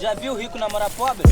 já viu rico namorar pobre?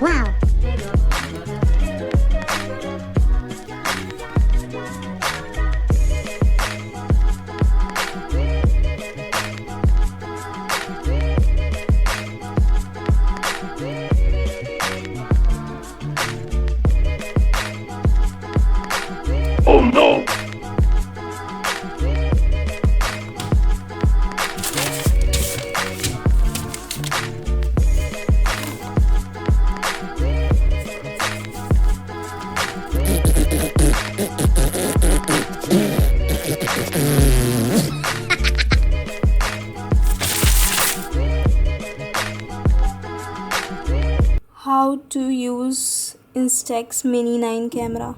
Wow. Oh no! How to use Instax Mini 9 camera.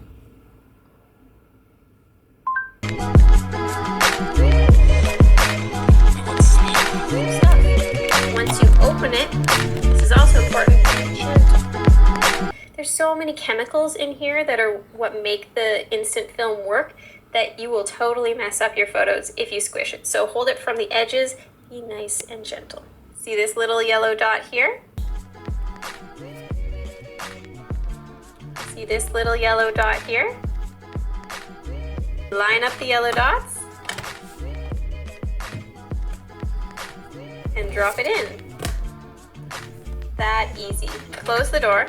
Once you open it, this is also important, be gentle. There's so many chemicals in here that are what make the instant film work that you will totally mess up your photos if you squish it. So hold it from the edges, be nice and gentle. See this little yellow dot here? See this little yellow dot here? Line up the yellow dots and drop it in. That easy. Close the door.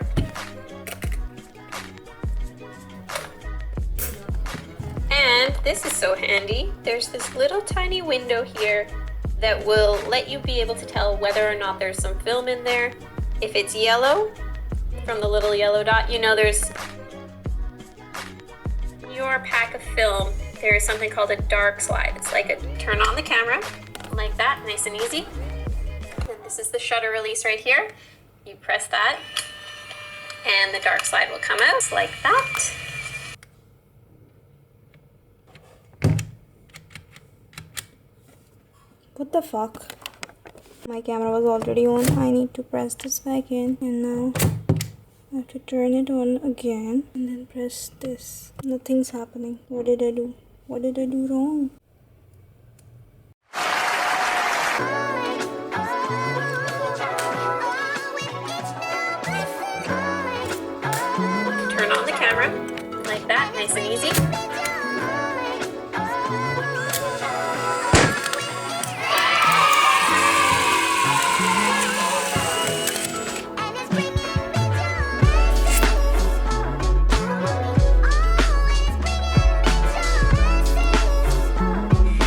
And this is so handy. There's this little tiny window here that will let you be able to tell whether or not there's some film in there. If it's yellow, from the little yellow dot, you know there's your pack of film. There is something called a dark slide. It's like a turn on the camera, like that, nice and easy. And this is the shutter release right here. You press that, and the dark slide will come out like that. What the fuck? My camera was already on. I need to press this back in, and now I have to turn it on again and then press this. Nothing's happening. What did I do? What did I do wrong? Turn on the camera like that, nice and easy.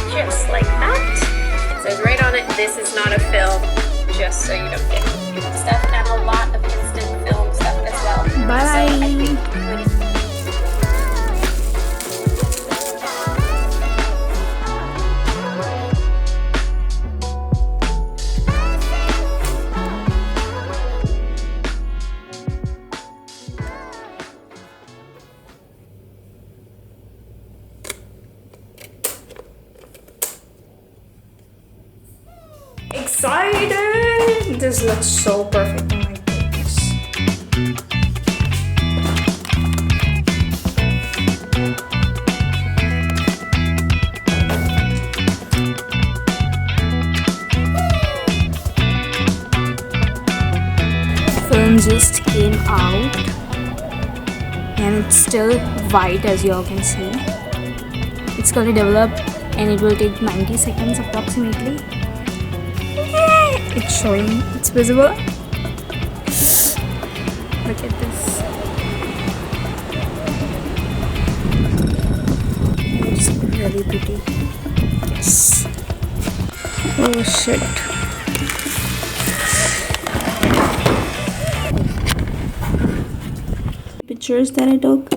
Just like that. It says right on it, this is not a film, just so you don't get confused stuff, and a lot of instant film stuff as well. Bye. So I think Excited! This looks so perfect. Oh my goodness. Film just came out and it's still white, as you all can see. It's going to develop and it will take 90 seconds approximately. It's showing, it's visible. Look at this. It's really pretty. Yes. Oh shit. Pictures that I took.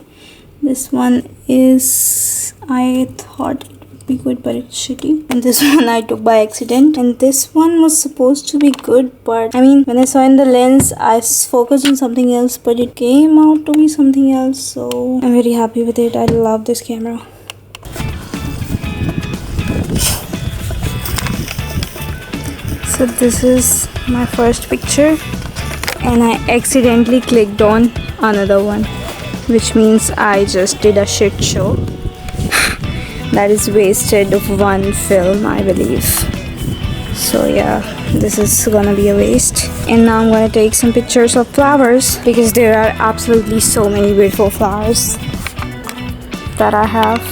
This one is, I thought be good, but it's shitty, and this one I took by accident, and this one was supposed to be good, but I mean when I saw in the lens I focused on something else, but it came out to be something else, so I'm very happy with it. I love this camera. So this is my first picture and I accidentally clicked on another one, which means I just did a shit show. That is wasted of one film, I believe. So yeah, this is gonna be a waste. And now I'm gonna take some pictures of flowers because there are absolutely so many beautiful flowers that I have.